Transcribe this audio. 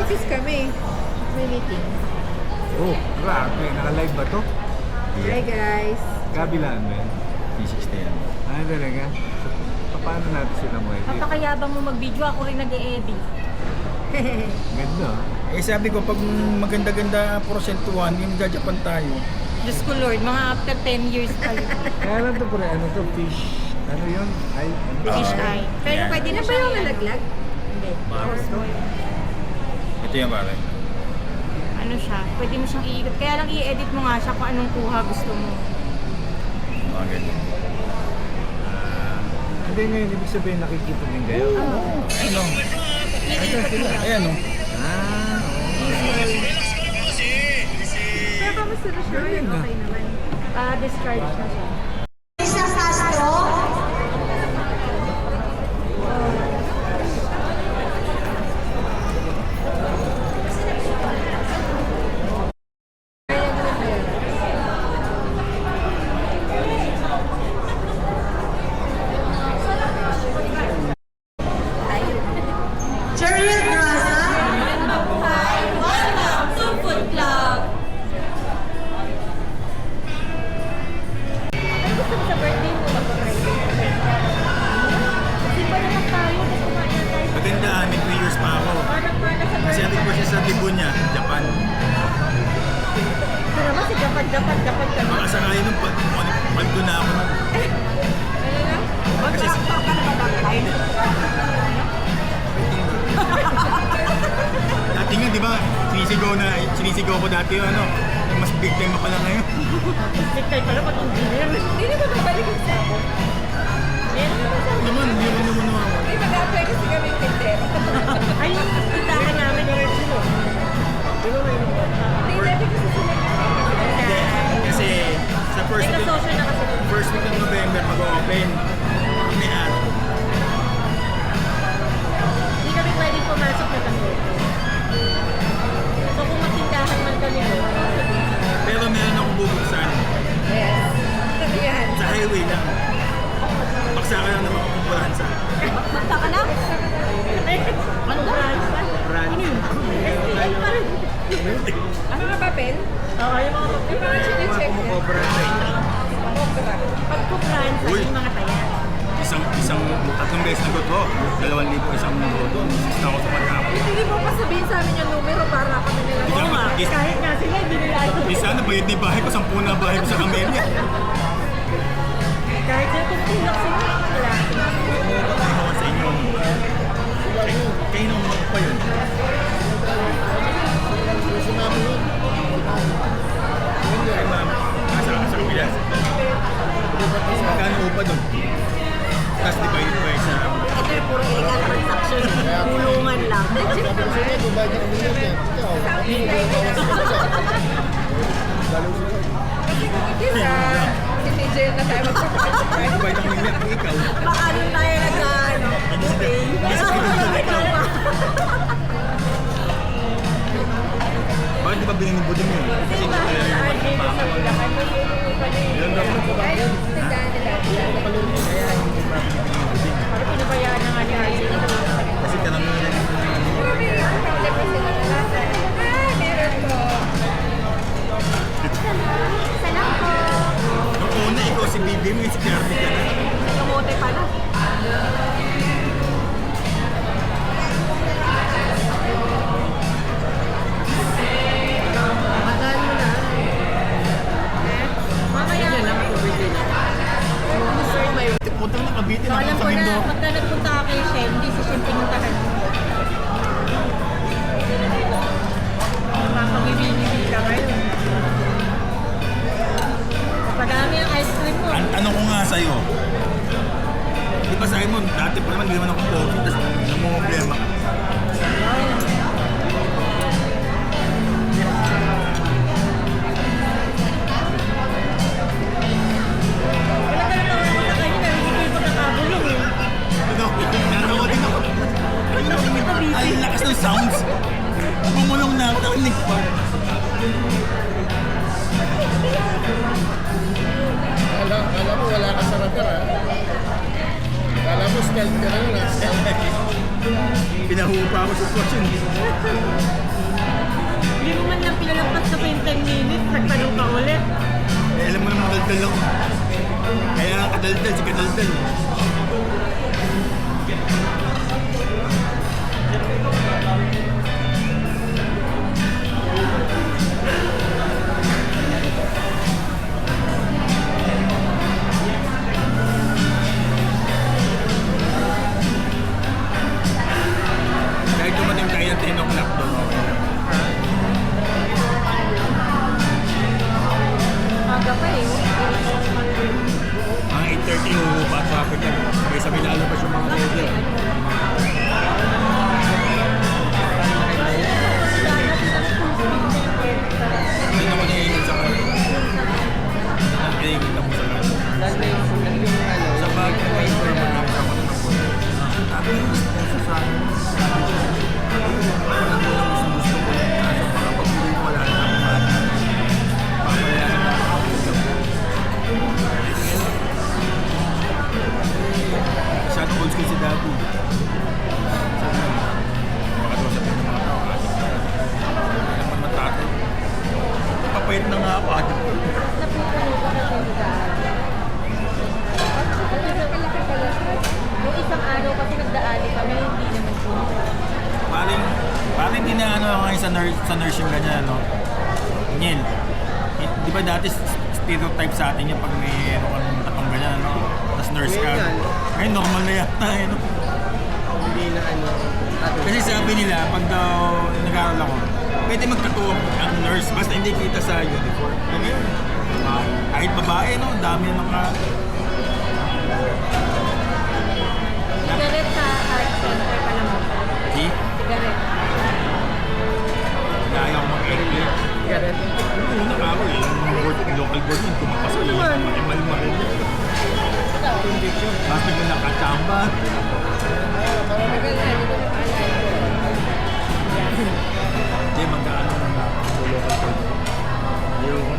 office kami. May meeting. Oh, grabe. Naka-live ba to? Hi guys. Kabilaan ba yan? P60 yan. Ah, talaga? So, paano natin sila mo edit? Napakayabang mo mag-video, ako rin nag-e-edit. Ganda. Eh sabi ko, pag maganda-ganda prosentuhan, yung Japan tayo. Diyos ko Lord, mga after 10 years pa yun. Kaya lang to pre, ano to? Fish. Ano yun? Ay, Fish eye. Pero Yeah. pwede na Ano ba siya yung nalaglag? Hindi. Bakit? Ito yung pare. Ano siya, pwede mo siyang iikot. Kaya lang i-edit mo nga siya kung anong kuha gusto mo. Mga ganyan. hindi ngayon, ibig sabihin nakikita din kayo. Ayun o. Iikot mo. Ayan o. Ah, oo. Kaya kamusta na siya? Galing na. Okay naman. Discharge na siya. Sa birthday mo mag-Friday. Kasi ba naman tayo? Kasi kumain na tayo. Maganda, may 2 years pa ako. Parang sa Kasi birthday. ating ko siya sa Tibon niya, Japan. Ito naman si Japan ka na. Baka sakali nung paldo na ako. Kasi dati nga, di ba, sinisigaw ko dati yung ano, yung mas big time pa lang ngayon. Big time pala pag-engineer. Hindi na ba babalik yung sabo? Naman, hindi ko naman ako. Hindi mag-apply kasi kami yung tindero. Ay, tindahan namin original. Hindi, dati kasi sila Kasi sa May kasosyo na kasi. first week ng November mag-open. May Hindi kami pwedeng pumasok na tanggol. So kung magtindahan man kami doon, pero meron akong bubuksan. Yes. Yan. Sa highway lang. Baksa ka lang naman kumpurahan sa magta ka na? Ano ba? brand. STL pa rin. Ano nga papel? Oo, yung mga Yung mga chinecheck niya. Kumukobra sa inyo. Cobra. pagkukuran sa Uy. yung mga taya. Tatlong beses na to. 2,000 isang doon. 6 na ako sa pagkapo. Hindi mo pa sabihin sa amin yung numero para kami nila. Hindi Oo nga, Is- kahit nga sila, hindi nila ito. Di sana bayad ni bahay ko, 10 na bahay ko sa Camellia. Kahit sila tutulak sila, wala. Ako sa inyo. Kayo nung mag pa yun. Ay ma'am, nasa Kapilas. Magkano upa doon? Tapos divide by sa... Ito yung puro illegal transaction. Kulungan lang. Kasi jail na tayo magpapakita. Divide ang nila kung ikaw. Baka nun tayo nag-ano, okay. Ikaw pa. Bakit di ba binanibudin yun? Kasi hindi ko lang yung magpapakawan. Yun daw. Ayun, tindahan nila. Parang pinabayaan na nga ni RJ. Kasi karamihan Meron po. Salam po. nung una, ikaw si Bibi mo, si Clarity ka na. Kamote pala. Magal mo na. Mamaya lang ako birthday na. Puntang nakabitin So ako alam sa ko na, Mindoro. pagka nagpunta ka kay Shem, hindi si Shem pinuntahan mo. Mapag-ibig ka ngayon. Padami ang ice cream mo. Tanong ko nga sa'yo. Di ba sa'yo mo, dati pa naman, hindi naman ako coffee, tapos namumblema ka. Wala ka na naman ako sa kanya, narinig ko yung pagkakabulong eh. Nanawa din ako. Ay, lakas ng sounds. Bumulong na ako, narinig pa. Kala mo wala ka sa radar ha? Kala mo stealth ka na lang ha? Pinahupa ako sa sitwasyon. 10 minutes, nagtanong ka ulit. Eh, alam mo naman daldal ako. Kaya kadaldal, si kadaldal. Kahit dumating tayo ng 10 o'clock doon, okay lang. Aga pa eh. Mga 8:30 huhupa at traffic yan. Sabay-sabay lalabas yung mga rider. Hindi naman naiingit sa kanila. Naiingit ako sa kanila. Sa bagay na ito, mag-iingit ako ng ako. Sabi yung gusto sa akin. Walang gusto ko. Kaso makapag-uwi ko, wala na akong mahal. Papayagan na ako ng ako. Masyadong old school si Dabu. Makatawa sa ng mga tao. Hindi naman matake. Papayit na nga ako. Napupuno ka na tindahan. Malaki pala siya. Yung isang araw kasi nagdaali kami, hindi naman puno. Parang hindi na ano ngayon sa nursing ganyan, no? Nyel, di ba dati stereotype sa atin yung pag may ano kang tatong ganyan, no? Tapos nurse ka. Ngayon normal na yata, eh, no? Hindi na ano. Kasi sabi nila, pag daw nag-aaral ako, pwede magtatuwa ang nurse, basta hindi kita sa uniform. Kami, kahit babae, no? Ang dami ng mga... Sigaret sa art center pa naman. Di? Sigaret. Kaya ako mag-airplane. Garet. Una ka ako eh, yung local board yun, kumapasok yun, makimal rin yun. Tapos bigla nakachamba. Tagal na, hindi ko na paalala. Hindi, magkaano na local board. Yung